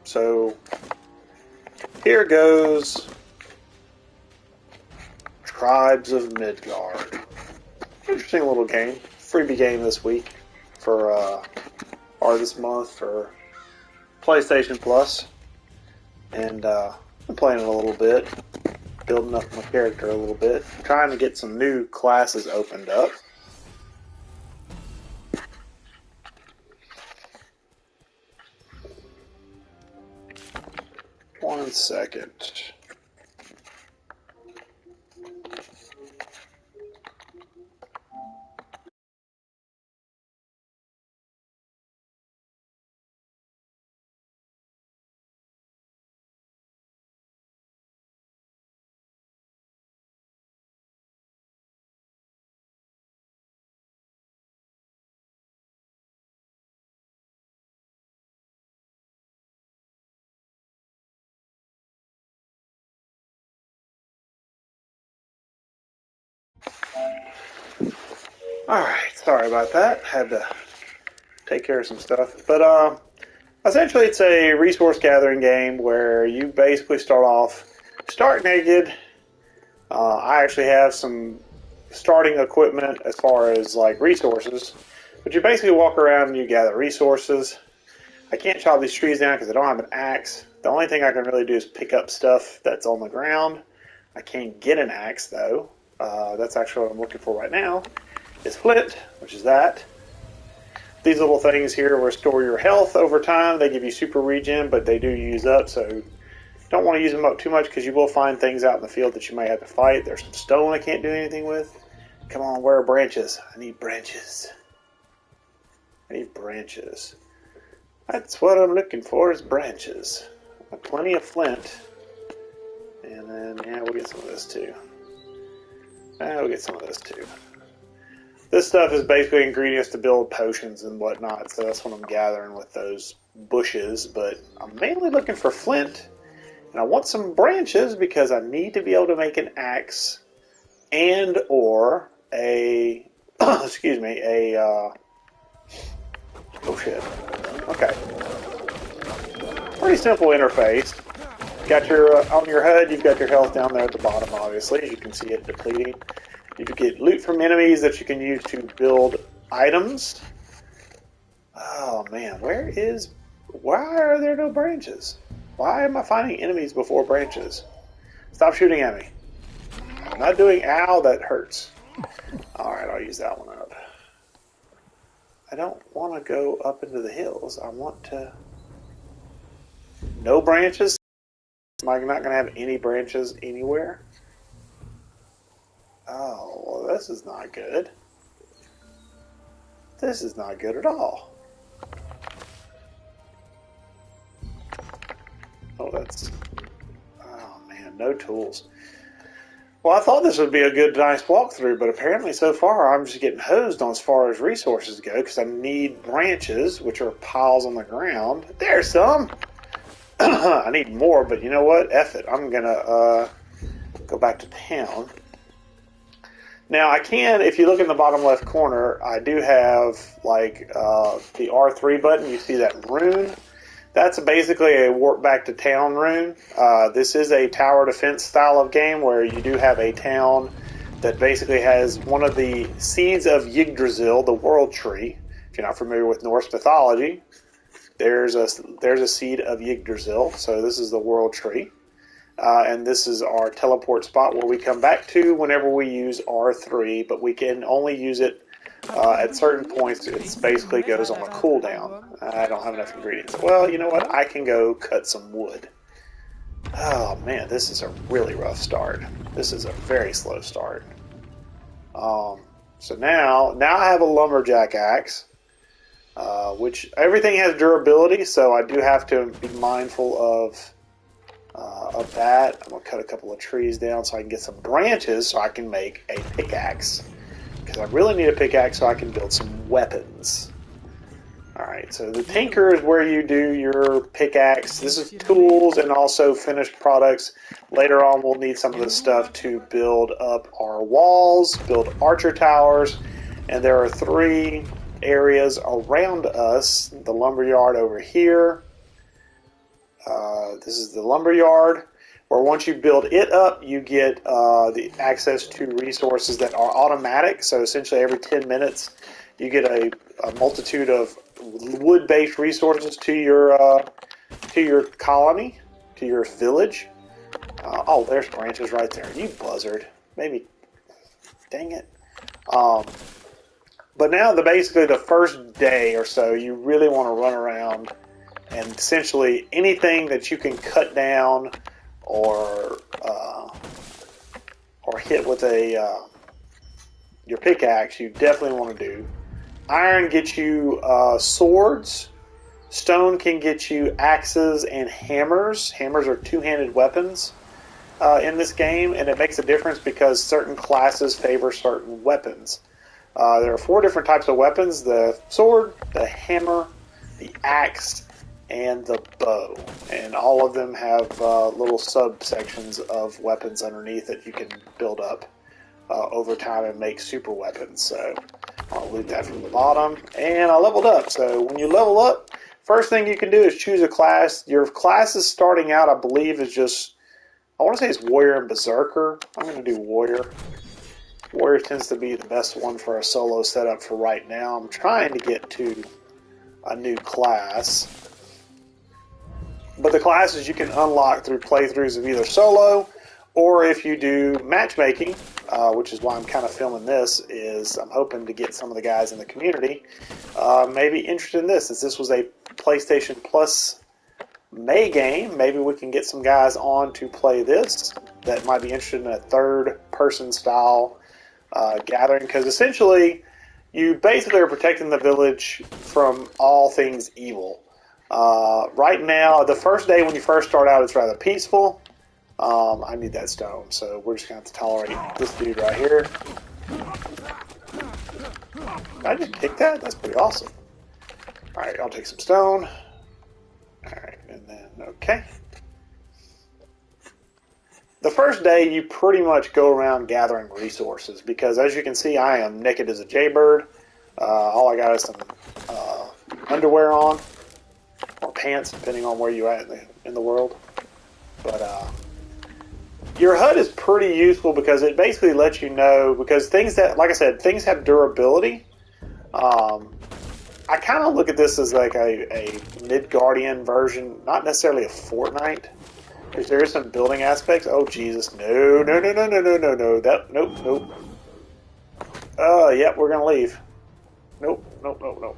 So here goes Tribes of Midgard. Interesting little game. Freebie game this week for or this month for PlayStation Plus. And I'm playing it a little bit, building up my character a little bit, trying to get some new classes opened up. One second. Alright, sorry about that. Had to take care of some stuff. But essentially it's a resource gathering game where you basically start naked. I actually have some starting equipment as far as like resources. But you basically walk around and you gather resources. I can't chop these trees down because I don't have an axe. The only thing I can really do is pick up stuff that's on the ground. I can't get an axe though. That's actually what I'm looking for right now. Is flint, which is that. These little things here restore your health over time. They give you super regen, but they do use up, so don't want to use them up too much because you will find things out in the field that you may have to fight. There's some stone I can't do anything with. Come on, where are branches? I need branches. I need branches. That's what I'm looking for, is branches. I have plenty of flint. And then, yeah, we'll get some of this too. We'll get some of this too. This stuff is basically ingredients to build potions and whatnot, so that's what I'm gathering with those bushes. But I'm mainly looking for flint, and I want some branches because I need to be able to make an axe and or a, excuse me, oh shit. Okay. Pretty simple interface. Got your, on your HUD, you've got your health down there at the bottom, obviously. As you can see it depleting. You get loot from enemies that you can use to build items. Oh man, why are there no branches? Why am I finding enemies before branches? Stop shooting at me. I'm not doing, ow, that hurts. Alright, I'll use that one up. I don't want to go up into the hills. I want to... No branches? Am I not going to have any branches anywhere? Oh, well, this is not good. This is not good at all. Oh, that's... Oh, man, no tools. Well, I thought this would be a good, nice walkthrough, but apparently so far I'm just getting hosed on as far as resources go, because I need branches, which are piles on the ground. There's some! I need more, but you know what? F it. I'm going to go back to town. Now I can, if you look in the bottom left corner, I do have like the R3 button. You see that rune? That's basically a warp back to town rune. This is a tower defense style of game where you do have a town that basically has one of the seeds of Yggdrasil, the world tree. If you're not familiar with Norse mythology, there's a seed of Yggdrasil. So this is the world tree. And this is our teleport spot where we come back to whenever we use R3, but we can only use it at certain points. It basically goes on a cooldown. I don't have enough ingredients. Well, you know what? I can go cut some wood. Oh man, this is a really rough start. This is a very slow start. So now I have a lumberjack axe, which everything has durability, so I do have to be mindful of that. I'm going to cut a couple of trees down so I can get some branches so I can make a pickaxe. Because I really need a pickaxe so I can build some weapons. Alright, so the tinker is where you do your pickaxe. This is tools and also finished products. Later on we'll need some of this stuff to build up our walls, build archer towers, and there are 3 areas around us. The lumberyard over here. This is the lumber yard, where once you build it up, you get the access to resources that are automatic. So essentially every 10 minutes, you get a multitude of wood-based resources to your colony, to your village. Oh, there's branches right there. You buzzard. Maybe. Dang it. But now, basically, the first day or so, you really want to run around and essentially anything that you can cut down or hit with your pickaxe, you definitely want to do. Iron gets you swords. Stone can get you axes and hammers. Hammers are two-handed weapons in this game, and it makes a difference because certain classes favor certain weapons. There are 4 different types of weapons: the sword, the hammer, the axe, and the bow. And all of them have little subsections of weapons underneath that you can build up over time and make super weapons. So I'll loot that from the bottom. And I leveled up. So when you level up, first thing you can do is choose a class. Your class is starting out, I believe, is just, I want to say it's Warrior and Berserker. I'm going to do Warrior. Warrior tends to be the best one for a solo setup for right now. I'm trying to get to a new class. But the classes you can unlock through playthroughs of either solo, or if you do matchmaking, which is why I'm kind of filming this, is I'm hoping to get some of the guys in the community maybe interested in this. Since this was a PlayStation Plus May game, maybe we can get some guys on to play this that might be interested in a third-person style gathering, because essentially you basically are protecting the village from all things evil. Right now, the first day when you first start out, it's rather peaceful. I need that stone, so we're just going to have to tolerate this dude right here. Did I just pick that? That's pretty awesome. Alright, I'll take some stone. Alright, and then, okay. The first day, you pretty much go around gathering resources, because as you can see, I am naked as a jaybird. All I got is some underwear on, or pants, depending on where you're at in the world. But your HUD is pretty useful because it basically lets you know, because things that, like I said, things have durability. I kind of look at this as like a Midgardian version, not necessarily a Fortnite, because there is some building aspects. Oh Jesus, no, no, no, no, no, no, no, no, that, nope, nope. Yep, we're gonna leave. Nope, nope, nope, nope.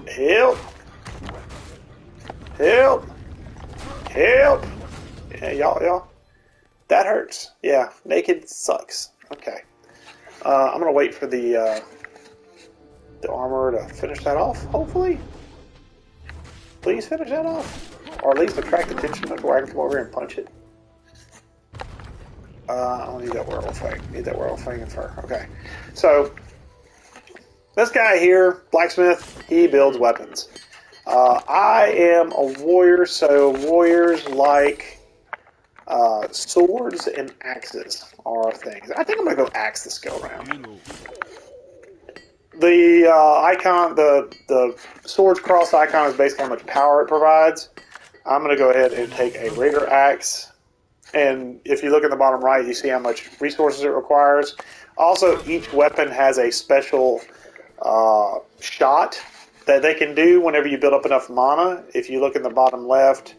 Help! Help! Help! Yeah, y'all. That hurts. Yeah, naked sucks. Okay. I'm gonna wait for the armor to finish that off, hopefully. Please finish that off. Or at least attract attention to where I can come over here and punch it. I don't need that werewolf fang. Need that werewolf fang and fur. Okay. So, this guy here, blacksmith, he builds weapons. I am a warrior, so warriors like swords and axes are things. I think I'm going to go axe this go around. The icon, the swords cross icon is basically how much power it provides. I'm going to go ahead and take a Raider axe, and if you look at the bottom right, you see how much resources it requires. Also, each weapon has a special shot that they can do whenever you build up enough mana. If you look in the bottom left,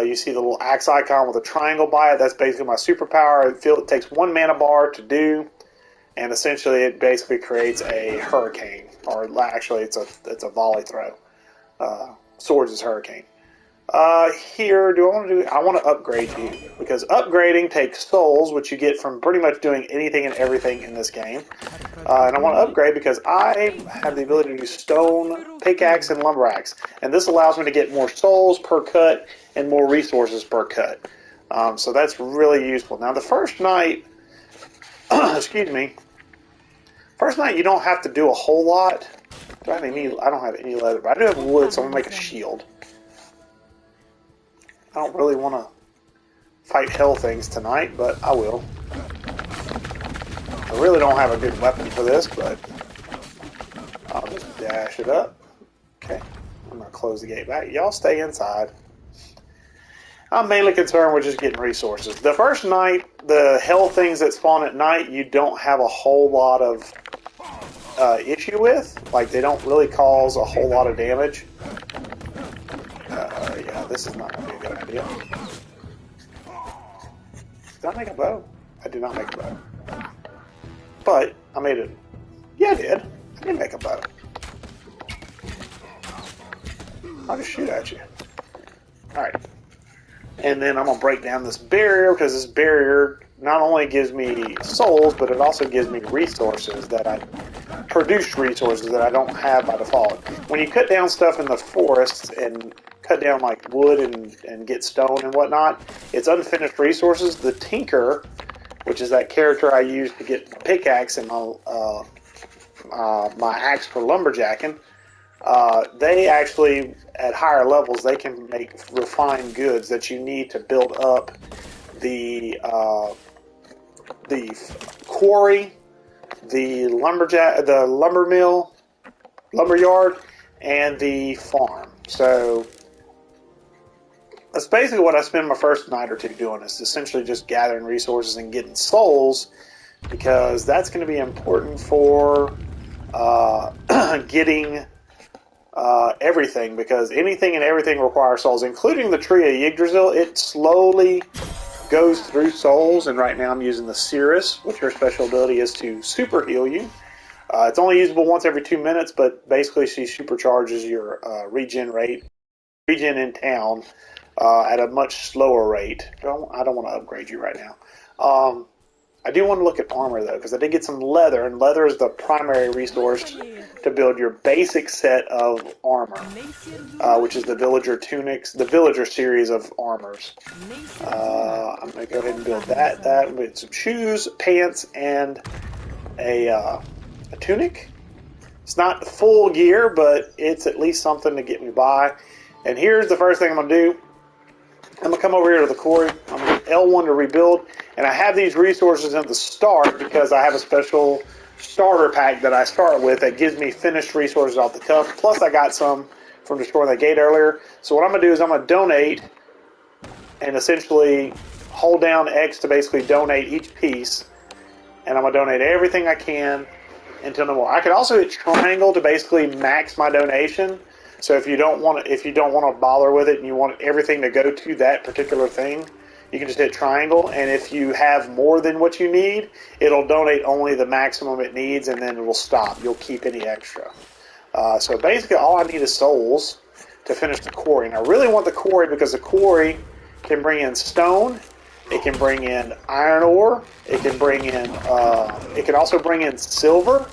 you see the little axe icon with a triangle by it. That's basically my superpower. It takes 1 mana bar to do, and essentially it basically creates a hurricane. Or actually, it's a volley throw. Swords is hurricane. Here, I want to upgrade you, because upgrading takes souls, which you get from pretty much doing anything and everything in this game. And I want to upgrade because I have the ability to do stone, pickaxe, and lumber axe. And this allows me to get more souls per cut and more resources per cut. So that's really useful. Now, the first night, excuse me, first night you don't have to do a whole lot. I don't have any leather, but I do have wood, so I'm going to make a shield. I don't really want to fight hell things tonight, but I will. I really don't have a good weapon for this, but I'll just dash it up. Okay, I'm going to close the gate back. Y'all stay inside. I'm mainly concerned with just getting resources. The first night, the hell things that spawn at night, you don't have a whole lot of issue with. Like, they don't really cause a whole lot of damage. Yeah, this is not going to be a good idea. Did I make a bow? I did not make a bow. But, I made it. Yeah, I did. I did make a bow. I'll just shoot at you. Alright. And then I'm going to break down this barrier, because this barrier not only gives me souls, but it also gives me resources that produced resources that I don't have by default. When you cut down stuff in the forests and cut down like wood and get stone and whatnot, it's unfinished resources. The tinker, which is that character I use to get my pickaxe and my axe for lumberjacking, they actually, at higher levels, they can make refined goods that you need to build up the quarry, the lumber mill, lumber yard, and the farm. So that's basically what I spend my first night or two doing, is essentially just gathering resources and getting souls, because that's going to be important for getting everything, because anything and everything requires souls, including the tree of Yggdrasil. It slowly goes through souls, and right now I'm using the Cirrus, which her special ability is to super heal you. It's only usable once every 2 minutes, but basically she supercharges your regen in town at a much slower rate. I don't want to upgrade you right now. I do want to look at armor, though, because I did get some leather, and leather is the primary resource to build your basic set of armor, which is the villager tunics, the villager series of armors. I'm going to go ahead and build that with some shoes, pants, and a tunic. It's not full gear, but it's at least something to get me by. And here's the first thing I'm going to do. I'm going to come over here to the quarry. I'm going to hit L1 to rebuild. And I have these resources at the start because I have a special starter pack that I start with that gives me finished resources off the cuff. Plus I got some from destroying the gate earlier. So what I'm going to do is I'm going to donate and essentially hold down X to basically donate each piece. And I'm going to donate everything I can until no more. I could also hit triangle to basically max my donation. So if you don't want to bother with it and you want everything to go to that particular thing, you can just hit triangle. And if you have more than what you need, it'll donate only the maximum it needs, and then it will stop. You'll keep any extra. So basically, all I need is souls to finish the quarry. And I really want the quarry because the quarry can bring in stone. It can bring in iron ore. It can bring in. It can also bring in silver,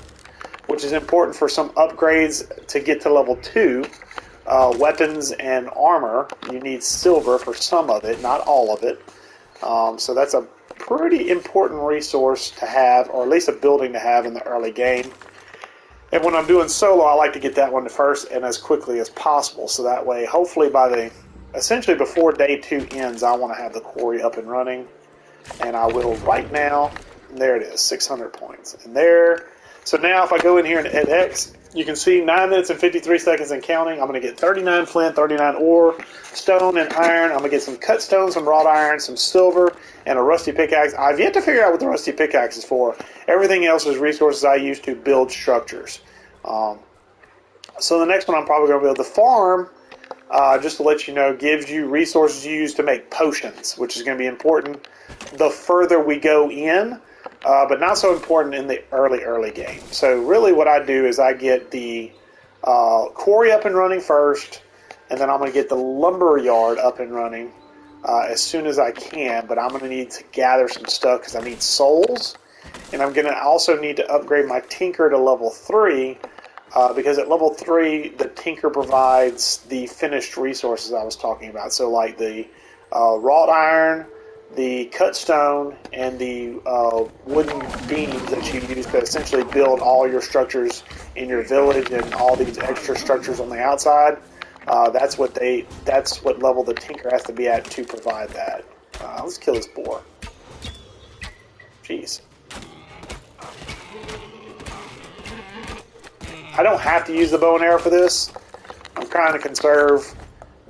which is important for some upgrades to get to level 2. Weapons and armor, you need silver for some of it, not all of it. So that's a pretty important resource to have, or at least a building to have in the early game. And when I'm doing solo, I like to get that one first and as quickly as possible. So that way, hopefully essentially before day 2 ends, I want to have the quarry up and running. And I will right now. There it is, 600 points. And there. So now if I go in here and hit X, you can see 9 minutes and 53 seconds and counting. I'm going to get 39 flint, 39 ore, stone, and iron. I'm going to get some cut stone, some wrought iron, some silver, and a rusty pickaxe. I've yet to figure out what the rusty pickaxe is for. Everything else is resources I use to build structures. So the next one I'm probably going to build. The farm, just to let you know, gives you resources used to make potions, which is going to be important the further we go in. But not so important in the early game. So really what I do is I get the quarry up and running first, and then I'm going to get the lumber yard up and running as soon as I can. But I'm going to need to gather some stuff because I need souls. And I'm going to also need to upgrade my tinker to level 3 because at level 3 the tinker provides the finished resources I was talking about. So like the wrought iron, the cut stone, and the wooden beams that you use to essentially build all your structures in your village and all these extra structures on the outside. That's what level the tinker has to be at to provide that. Let's kill this boar. Jeez. I don't have to use the bow and arrow for this. I'm trying to conserve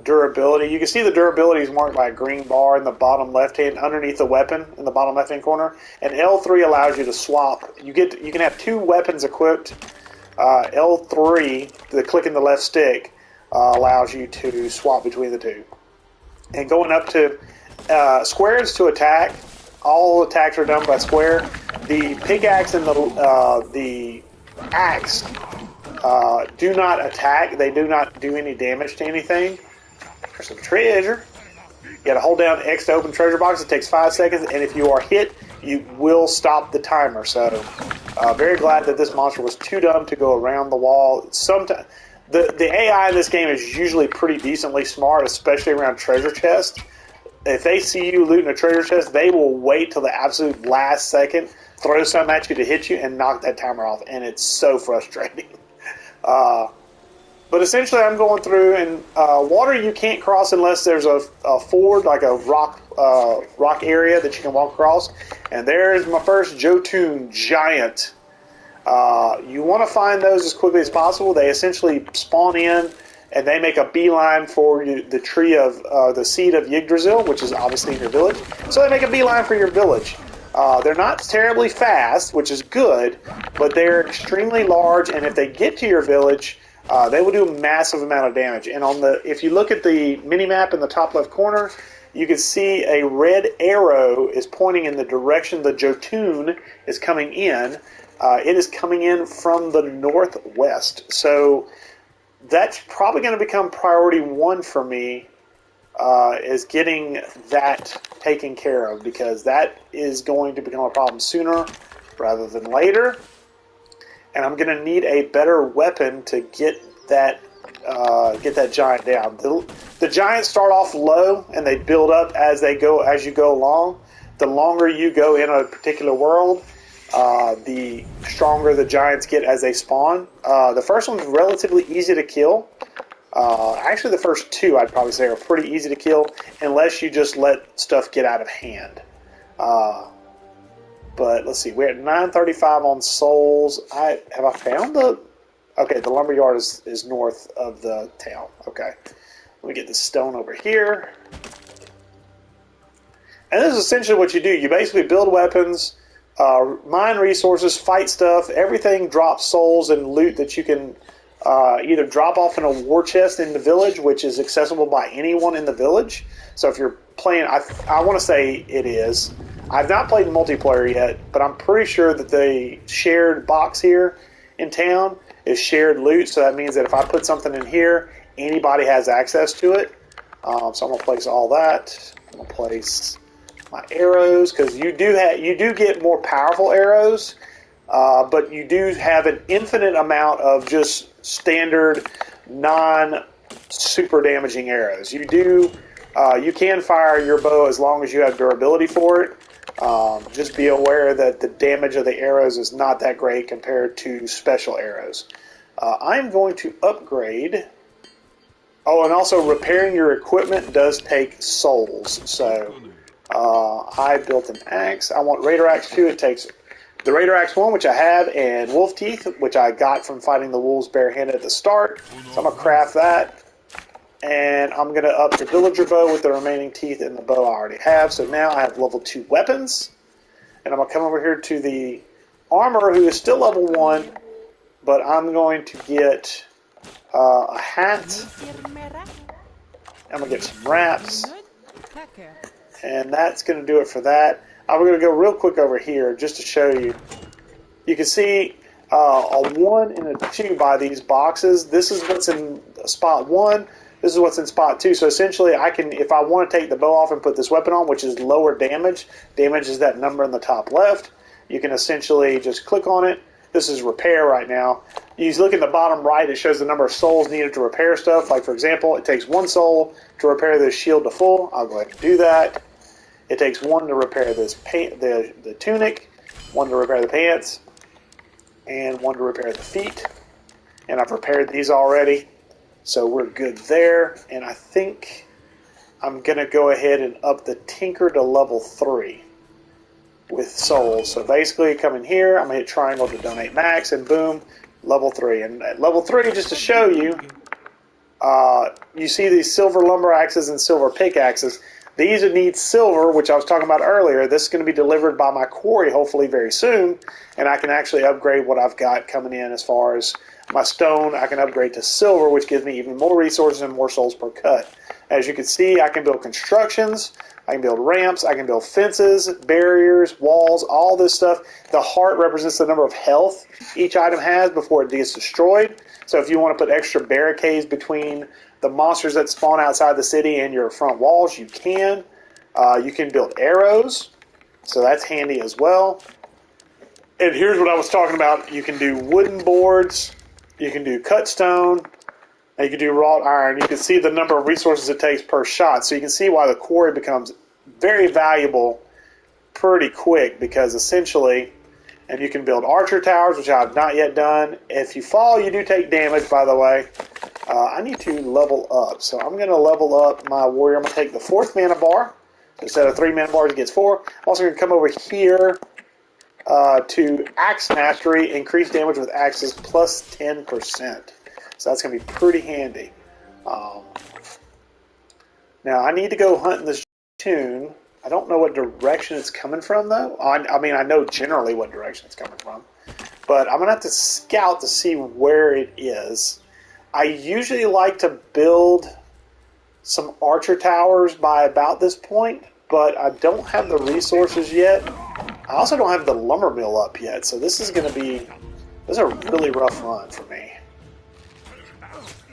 durability. You can see the durability is marked by a green bar in the bottom left hand, underneath the weapon in the bottom left hand corner. And L3 allows you to swap. You can have two weapons equipped. L3, the clicking the left stick, allows you to swap between the two. And going up to squares to attack. All attacks are done by square. The pickaxe and the axe do not attack. They do not do any damage to anything. There's some treasure. You got to hold down X to open treasure box. It takes 5 seconds, and if you are hit, you will stop the timer. So, very glad that this monster was too dumb to go around the wall. Sometimes the AI in this game is usually pretty decently smart, especially around treasure chests. If they see you looting a treasure chest, they will wait till the absolute last second, throw something at you to hit you, and knock that timer off. And it's so frustrating. But essentially, I'm going through, and water you can't cross unless there's a ford, like a rock area that you can walk across. And there's my first Jotun giant. You want to find those as quickly as possible. They essentially spawn in, and they make a beeline for the tree of the seed of Yggdrasil, which is obviously in your village. So they make a beeline for your village. They're not terribly fast, which is good, but they're extremely large, and if they get to your village, they will do a massive amount of damage. And if you look at the mini-map in the top left corner, you can see a red arrow is pointing in the direction the Jotun is coming in. It is coming in from the northwest. So that's probably going to become priority 1 for me, is getting that taken care of, because that is going to become a problem sooner rather than later. And I'm going to need a better weapon to get that giant down. The giants start off low and they build up as you go along. The longer you go in a particular world, the stronger the giants get as they spawn. The first one's relatively easy to kill. Actually, the first 2 I'd probably say are pretty easy to kill, unless you just let stuff get out of hand. But let's see, we're at 935 on souls. Have I found the... Okay, the lumberyard is north of the town. Okay, let me get the stone over here. And this is essentially what you do. You basically build weapons, mine resources, fight stuff. Everything drops souls and loot that you can either drop off in a war chest in the village, which is accessible by anyone in the village. So if you're playing, I want to say it is. I've not played multiplayer yet, but I'm pretty sure that the shared box here in town is shared loot. So that means that if I put something in here, anybody has access to it. So I'm going to place all that. I'm going to place my arrows, because you do get more powerful arrows, but you do have an infinite amount of just standard non-super damaging arrows. You can fire your bow as long as you have durability for it. Just be aware that the damage of the arrows is not that great compared to special arrows. I'm going to upgrade. Oh, and also repairing your equipment does take souls. So I built an axe. I want Raider Axe 2. It takes the Raider Axe 1, which I have, and Wolf Teeth, which I got from fighting the wolves barehanded at the start. So I'm going to craft that. And I'm going to up the villager bow with the remaining teeth and the bow I already have. So now I have level 2 weapons. And I'm going to come over here to the armorer, who is still level 1. But I'm going to get a hat. I'm going to get some wraps. And that's going to do it for that. I'm going to go real quick over here just to show you. You can see a 1 and a 2 by these boxes. This is what's in spot 1. This is what's in spot 2. So essentially, I can, if I want to take the bow off and put this weapon on, which is lower damage. Damage is that number in the top left. You can essentially just click on it. This is repair right now. You look in the bottom right, it shows the number of souls needed to repair stuff. Like, for example, it takes 1 soul to repair this shield to full. I'll go ahead and do that. It takes 1 to repair this the tunic, 1 to repair the pants, and 1 to repair the feet. And I've repaired these already. So we're good there, and I think I'm going to go ahead and up the Tinker to level 3 with souls. So basically, come in here, I'm going to hit triangle to donate max, and boom, level 3. And at level 3, just to show you, You see these silver lumber axes and silver pickaxes. These need silver, which I was talking about earlier. This is going to be delivered by my quarry hopefully very soon, and I can actually upgrade what I've got coming in as far as my stone. I can upgrade to silver, which gives me even more resources and more souls per cut. As you can see, I can build constructions, I can build ramps, I can build fences, barriers, walls, all this stuff. The heart represents the number of health each item has before it gets destroyed. So if you want to put extra barricades between the monsters that spawn outside the city and your front walls, you can. You can build arrows, so that's handy as well. And here's what I was talking about. You can do wooden boards, you can do cut stone, and you can do wrought iron. You can see the number of resources it takes per shot, so you can see why the quarry becomes very valuable pretty quick, because essentially, and you can build archer towers, which I have not yet done. If you fall, you do take damage, by the way. I need to level up, so I'm going to level up my warrior. I'm going to take the 4th mana bar. Instead of 3 mana bars, it gets 4. I'm also going to come over here to Axe Mastery, increase damage with axes plus 10%. So that's going to be pretty handy. Now, I need to go hunting this tune. I don't know what direction it's coming from, though. I mean, I know generally what direction it's coming from. But I'm going to have to scout to see where it is. I usually like to build some archer towers by about this point, but I don't have the resources yet. I also don't have the lumber mill up yet, so this is going to be... This is a really rough run for me.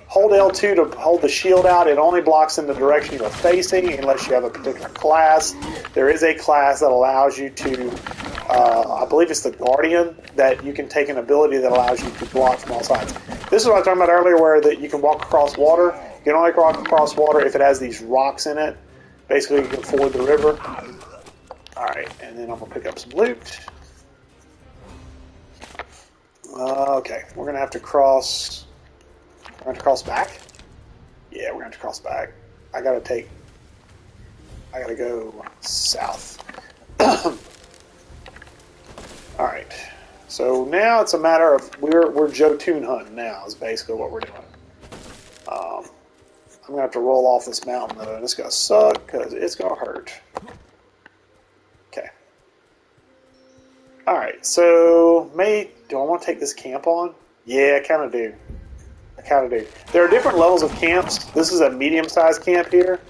Hold L2 to hold the shield out. It only blocks in the direction you're facing unless you have a particular class. There is a class that allows you to, I believe it's the Guardian, that you can take an ability that allows you to block from all sides. This is what I was talking about earlier, where that you can walk across water. You can only walk across water if it has these rocks in it. Basically, you can ford the river. Alright, and then I'm going to pick up some loot. Okay, we're going to have to cross... We're going to cross back? Yeah, we're going to cross back. I got to go south. Alright. So now it's a matter of, we're Jotun hunting now, is basically what we're doing. I'm going to have to roll off this mountain, though, and it's going to suck, because it's going to hurt. Okay. Alright, so, do I want to take this camp on? Yeah, I kind of do. There are different levels of camps. This is a medium-sized camp here.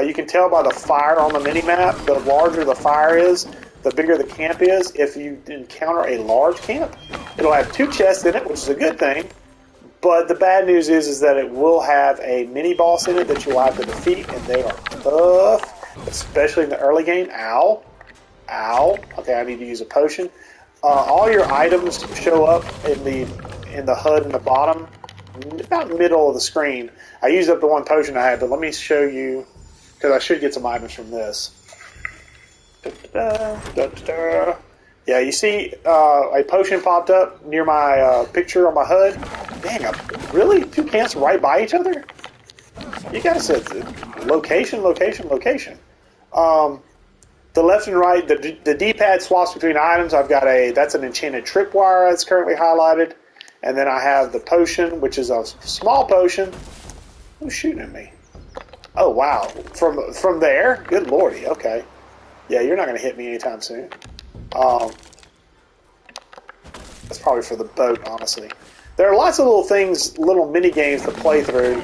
You can tell by the fire on the mini-map. The larger the fire is, the bigger the camp is. If you encounter a large camp, it'll have 2 chests in it, which is a good thing. But the bad news is that it will have a mini-boss in it that you'll have to defeat, and they are tough, especially in the early game. Ow. Ow. Okay, I need to use a potion. All your items show up in the HUD in the bottom, about the middle of the screen. I used up the 1 potion I had, but let me show you, because I should get some items from this. Yeah, you see a potion popped up near my picture on my HUD. Dang, really? 2 camps right by each other? You gotta set location. The left and right, the D-pad swaps between items. I've got that's an enchanted tripwire that's currently highlighted. And then I have the potion, which is a small potion. Who's shooting at me? Oh, wow. From there? Good lordy. Okay. Yeah, you're not going to hit me anytime soon. That's probably for the boat, honestly. There are lots of little things, little mini-games to play through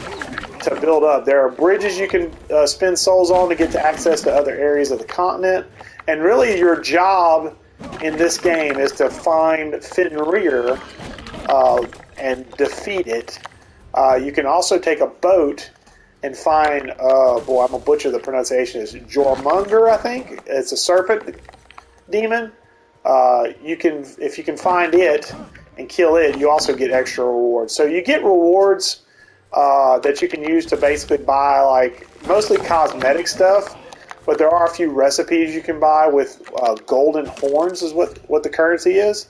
to build up. There are bridges you can spend souls on to get to access to other areas of the continent. And really your job in this game is to find Fenrir and defeat it. You can also take a boat and find, boy, I'm going to butcher the pronunciation, it's Jormungandr, I think. It's a serpent demon. If you can find it and kill it, you also get extra rewards. So you get rewards that you can use to basically buy, like, mostly cosmetic stuff, but there are a few recipes you can buy with golden horns is what the currency is.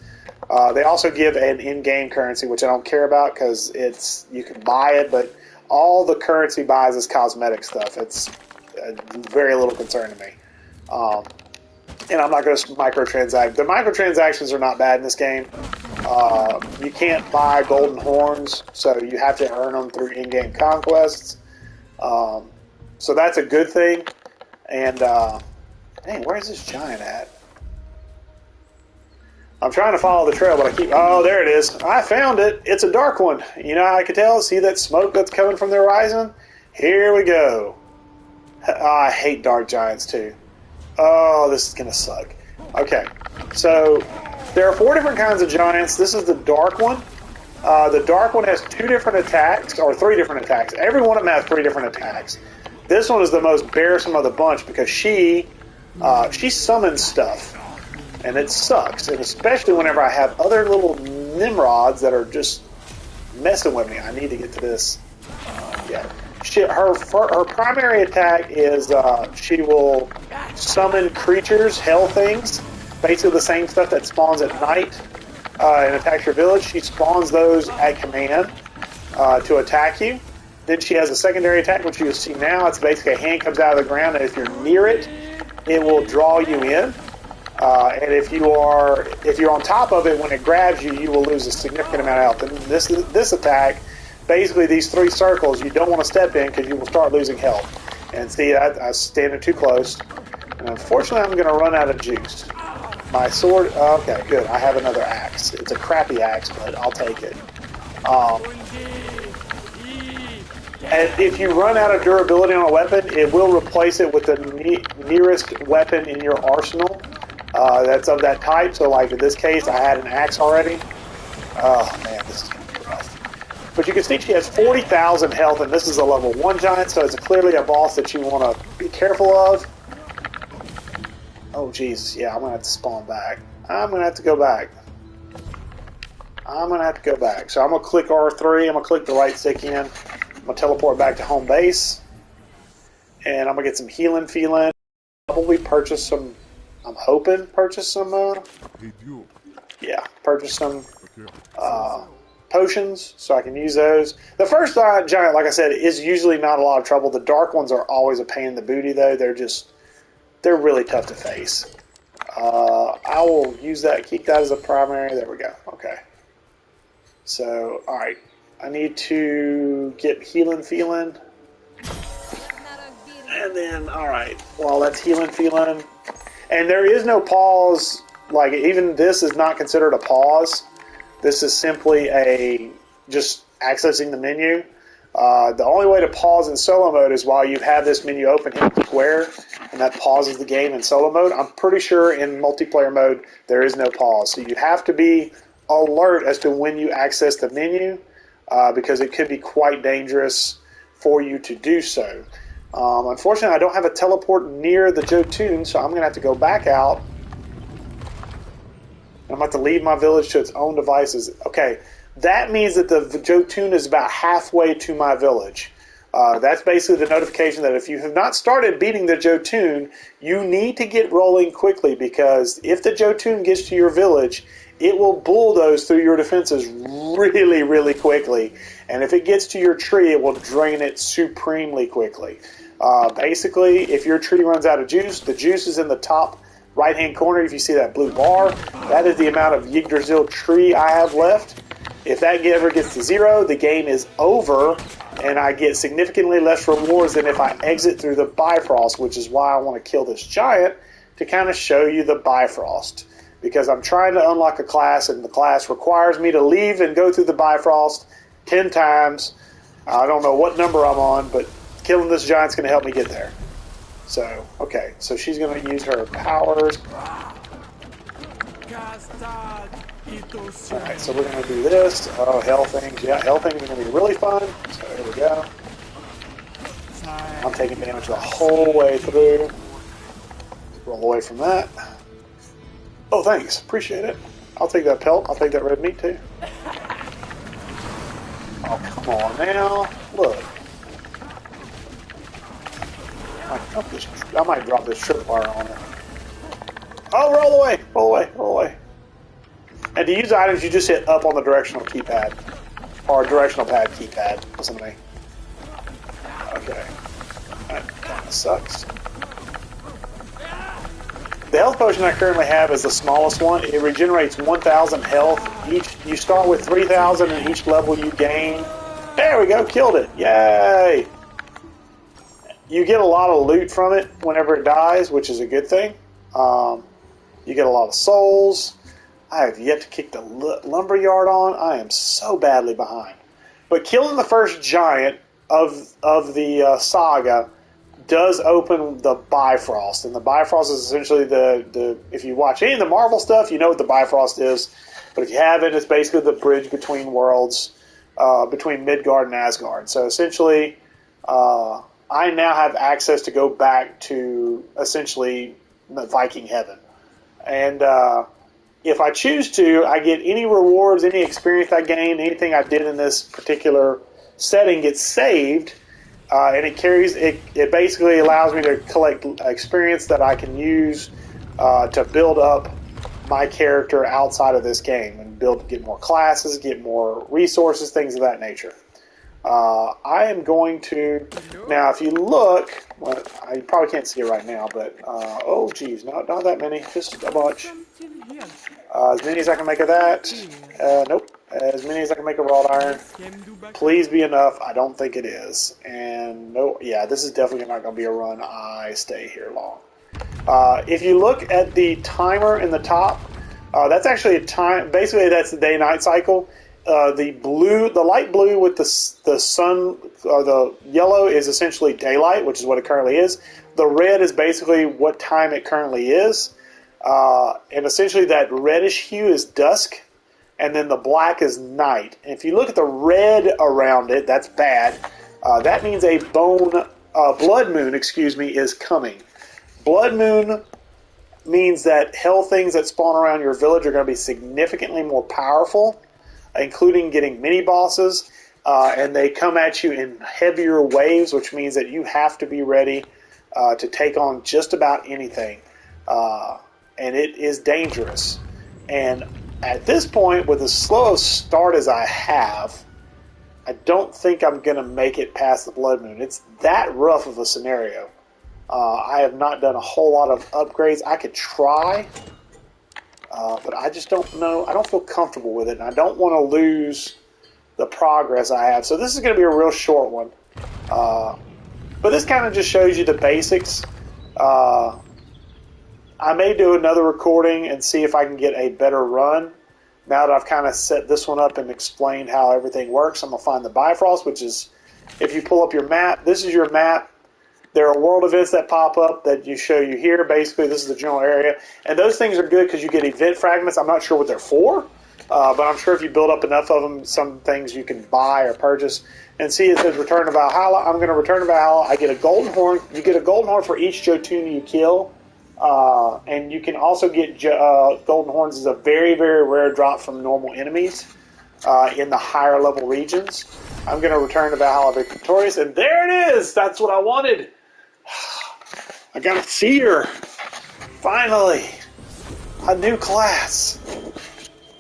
They also give an in-game currency, which I don't care about because you can buy it, but all the currency buys is cosmetic stuff. It's very little concern to me. And I'm not going to microtransact. The microtransactions are not bad in this game. You can't buy golden horns, so you have to earn them through in-game conquests. So that's a good thing. And, dang, where's this giant at? I'm trying to follow the trail, but I keep... Oh, there it is. I found it. It's a dark one. You know how I can tell? See that smoke that's coming from the horizon? Here we go. Oh, I hate dark giants, too. Oh, this is going to suck. Okay, so there are 4 different kinds of giants. This is the dark one. The dark one has 2 different attacks, or 3 different attacks. Every one of them has 3 different attacks. This one is the most bearsome of the bunch because she summons stuff. And it sucks, and especially whenever I have other little Nimrods that are just messing with me. I need to get to this. Yeah, her primary attack is she will summon creatures, hell things, basically the same stuff that spawns at night and attacks your village. She spawns those at command to attack you. Then she has a secondary attack, which you'll see now. It's basically a hand comes out of the ground, and if you're near it, it will draw you in. And if you're on top of it, when it grabs you, you will lose a significant amount of health. And this attack, basically these 3 circles, you don't want to step in because you will start losing health. And see, I was standing too close. And unfortunately, I'm going to run out of juice. My sword, okay, good. I have another axe. It's a crappy axe, but I'll take it. And if you run out of durability on a weapon, it will replace it with the nearest weapon in your arsenal. That's of that type, so like in this case, I had an axe already. Oh man, this is going to be rough. But you can see she has 40,000 health, and this is a level 1 giant, so it's clearly a boss that you want to be careful of. Oh Jesus, yeah, I'm going to have to spawn back. I'm going to have to go back. So I'm going to click R3, I'm going to click the right stick in, I'm going to teleport back to home base, and I'm going to get some healing feeling. Probably purchase some... I'm hoping purchase some, purchase some potions so I can use those. The first giant, like I said, is usually not a lot of trouble. The dark ones are always a pain in the booty, though. They're really tough to face. I will use that, keep that as a primary. There we go. Okay. So, alright. I need to get healing feeling. And then, alright, while that's healing feeling... And there is no pause, like even this is not considered a pause. This is simply just accessing the menu. The only way to pause in solo mode is while you have this menu open, hit square, and that pauses the game in solo mode. I'm pretty sure in multiplayer mode there is no pause. So you have to be alert as to when you access the menu because it could be quite dangerous for you to do so. Unfortunately, I don't have a teleport near the Jotun, so I'm going to have to go back out. I'm going to have to leave my village to its own devices. Okay, that means that the Jotun is about halfway to my village. That's basically the notification that if you have not started beating the Jotun, you need to get rolling quickly, because if the Jotun gets to your village, it will bulldoze through your defenses really, really quickly. And if it gets to your tree, it will drain it supremely quickly. Basically, if your tree runs out of juice, the juice is in the top right-hand corner. If you see that blue bar, that is the amount of Yggdrasil tree I have left. If that ever gets to 0, the game is over, and I get significantly less rewards than if I exit through the Bifrost, which is why I want to kill this giant, to kind of show you the Bifrost. Because I'm trying to unlock a class, and the class requires me to leave and go through the Bifrost 10 times. I don't know what number I'm on, but killing this giant's going to help me get there. So, okay, so she's going to use her powers. Alright, so we're going to do this. Oh, hell things. Yeah, hell things are going to be really fun. So here we go. I'm taking damage the whole way through. Roll away from that. Oh, thanks. Appreciate it. I'll take that pelt. I'll take that red meat, too. Oh, come on now. Look. I might drop this tripwire on her. Oh, roll away. Roll away. Roll away. And to use items, you just hit up on the directional keypad. Or directional pad keypad. Listen to me. Okay. That kind of sucks. The health potion I currently have is the smallest one. It regenerates 1,000 health. You start with 3,000, and each level you gain. There we go, killed it! Yay! You get a lot of loot from it whenever it dies, which is a good thing. You get a lot of souls. I have yet to kick the lumberyard on. I am so badly behind. But killing the first giant of the saga does open the Bifrost, and the Bifrost is essentially the if you watch any of the Marvel stuff, you know what the Bifrost is. But if you haven't, it's basically the bridge between worlds, between Midgard and Asgard. So essentially, I now have access to go back to essentially Viking heaven, and if I choose to, I get any rewards, any experience I gain, anything I did in this particular setting gets saved. And it carries it. It basically allows me to collect experience that I can use to build up my character outside of this game and get more classes, get more resources, things of that nature. I am going to now. If you look, well, I probably can't see it right now, but oh geez, not that many, just a bunch. As many as I can make of that. Nope. As many as I can make of wrought iron. Please be enough. I don't think it is. And no, yeah, this is definitely not going to be a run I stay here long. If you look at the timer in the top, that's actually a time. Basically, that's the day-night cycle. The light blue with the sun, the yellow is essentially daylight, which is what it currently is. The red is basically what time it currently is. And essentially that reddish hue is dusk, and then the black is night. And if you look at the red around it, that's bad. That means a blood moon, is coming. Blood moon means that hell things that spawn around your village are going to be significantly more powerful, including getting mini bosses, and they come at you in heavier waves, which means that you have to be ready to take on just about anything. And it is dangerous. And at this point, with as slow a start as I have, I don't think I'm going to make it past the Blood Moon. It's that rough of a scenario. I have not done a whole lot of upgrades. I could try, but I just don't know. I don't feel comfortable with it, and I don't want to lose the progress I have. So this is going to be a real short one. But this kind of just shows you the basics. I may do another recording and see if I can get a better run. Now that I've kind of set this one up and explained how everything works, I'm going to find the Bifrost, which is, if you pull up your map, this is your map. There are world events that pop up that show you here. Basically, this is the general area. And those things are good because you get event fragments. I'm not sure what they're for, but I'm sure if you build up enough of them, some things you can buy or purchase. And see, it says Return to Valhalla. I'm going to return to Valhalla. I get a golden horn. You get a golden horn for each Jotun you kill. And you can also get golden horns as a very, very rare drop from normal enemies in the higher level regions. I'm going to return to Valhalla victorious, and there it is! That's what I wanted! I got a seer! Finally! A new class!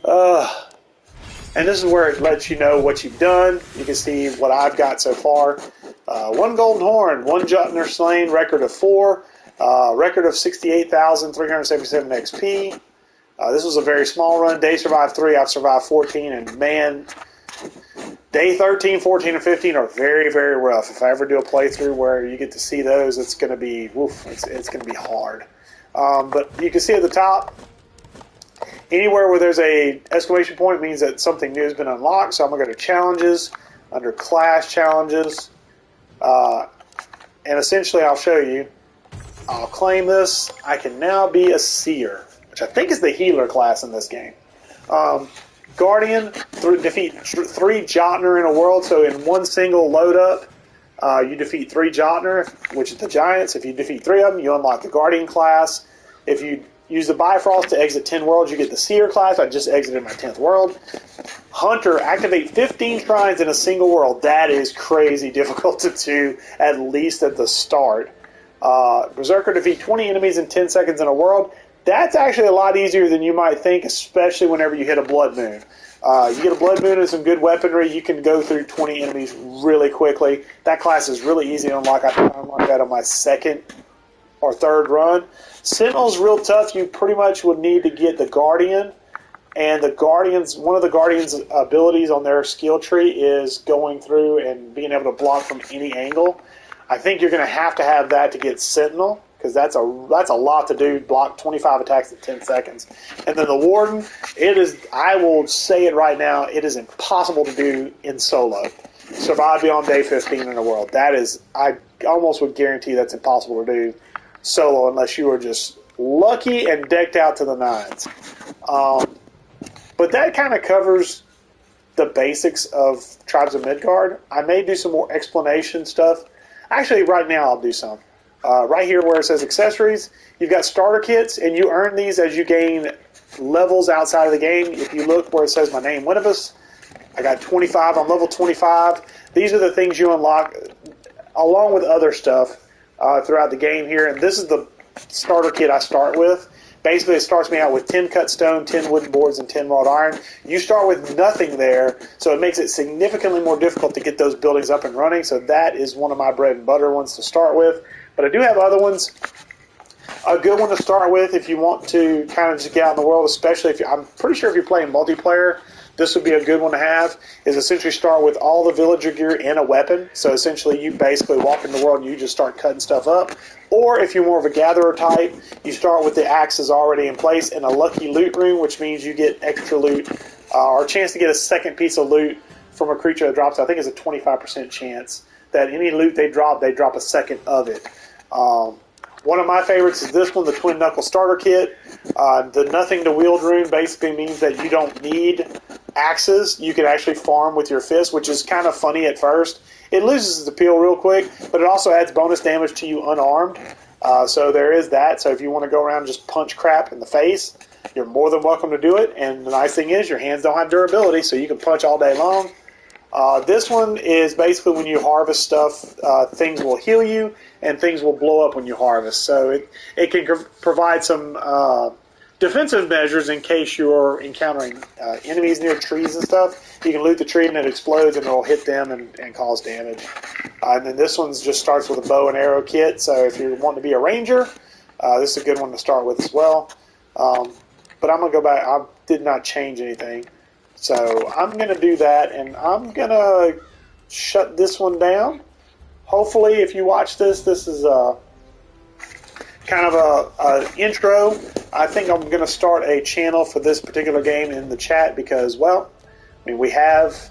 And this is where it lets you know what you've done. You can see what I've got so far. 1 golden horn, 1 Jotner slain, record of 4. Record of 68,377 XP. This was a very small run. Day survived 3, I've survived 14, and man, day 13, 14, and 15 are very, very rough. If I ever do a playthrough where you get to see those, it's going to be, woof, it's going to be hard. But you can see at the top, anywhere where there's a exclamation point means that something new has been unlocked. So I'm going to go to challenges, under class challenges, and essentially I'll show you. I'll claim this. I can now be a seer, which I think is the healer class in this game. Guardian, defeat 3 Jotner in a world. So in one single load up, you defeat 3 Jotner, which is the giants. If you defeat 3 of them, you unlock the Guardian class. If you use the Bifrost to exit 10 worlds, you get the Seer class. I just exited my 10th world. Hunter, activate 15 shrines in a single world. That is crazy difficult to do, at least at the start. Berserker, defeat 20 enemies in 10 seconds in a world. That's actually a lot easier than you might think, especially whenever you hit a Blood Moon. You get a Blood Moon and some good weaponry, you can go through 20 enemies really quickly. That class is really easy to unlock. I unlocked that on my second or third run. Sentinel's real tough. You pretty much would need to get the Guardian, and the Guardians, one of the Guardians' abilities on their skill tree is going through and being able to block from any angle. I think you're going to have that to get Sentinel, because that's a lot to do. Block 25 attacks in 10 seconds. And then the Warden, it is, I will say it right now, it is impossible to do in solo. Survive beyond day 15 in the world. That is, I almost would guarantee that's impossible to do solo unless you are just lucky and decked out to the nines. But that kind of covers the basics of Tribes of Midgard. I may do some more explanation stuff. Actually, right now I'll do some. Right here where it says accessories, you've got starter kits, and you earn these as you gain levels outside of the game. If you look where it says my name, Winnibus, I got 25. I'm level 25. These are the things you unlock along with other stuff throughout the game here. And this is the starter kit I start with. Basically, it starts me out with 10 cut stone, 10 wooden boards, and 10 wrought iron. You start with nothing there, so it makes it significantly more difficult to get those buildings up and running. So that is one of my bread and butter ones to start with. But I do have other ones. A good one to start with if you want to kind of just get out in the world, especially if I'm pretty sure if you're playing multiplayer, this would be a good one to have, is essentially start with all the villager gear and a weapon. So essentially you basically walk in the world and you just start cutting stuff up. Or if you're more of a gatherer type, you start with the axes already in place and a lucky loot room, which means you get extra loot or a chance to get a second piece of loot from a creature that drops. I think it's a 25% chance that any loot they drop a second of it. One of my favorites is this one, the Twin Knuckle Starter Kit. The Nothing to Wield rune basically means that you don't need axes. You can actually farm with your fists, which is kind of funny at first. It loses its appeal real quick, but it also adds bonus damage to you unarmed. So there is that. So if you want to go around and just punch crap in the face, you're more than welcome to do it. And the nice thing is your hands don't have durability, so you can punch all day long. This one is basically when you harvest stuff, things will heal you and things will blow up when you harvest. So it can provide some defensive measures in case you're encountering enemies near trees and stuff. You can loot the tree and it explodes and it'll hit them and cause damage. And then this one just starts with a bow and arrow kit. So if you want to be a ranger, this is a good one to start with as well. But I'm going to go back. I did not change anything. So I'm going to do that, and I'm going to shut this one down. Hopefully, if you watch this, this is kind of an intro. I think I'm going to start a channel for this particular game in the chat because, well, I mean, we have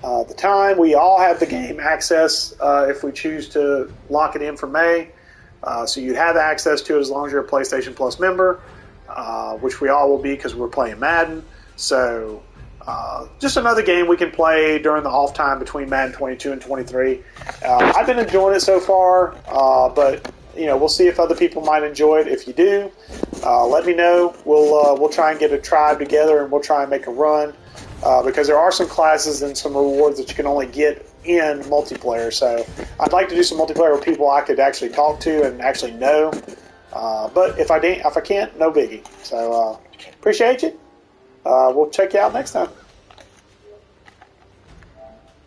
the time. We all have the game access if we choose to lock it in for May. So you'd have access to it as long as you're a PlayStation Plus member, which we all will be because we're playing Madden. So just another game we can play during the off time between Madden 22 and 23. I've been enjoying it so far, but you know, we'll see if other people might enjoy it. If you do, let me know. We'll try and get a tribe together and we'll try and make a run because there are some classes and some rewards that you can only get in multiplayer. So I'd like to do some multiplayer with people I could actually talk to and actually know. But if I can't, no biggie. So appreciate you. We'll check you out next time.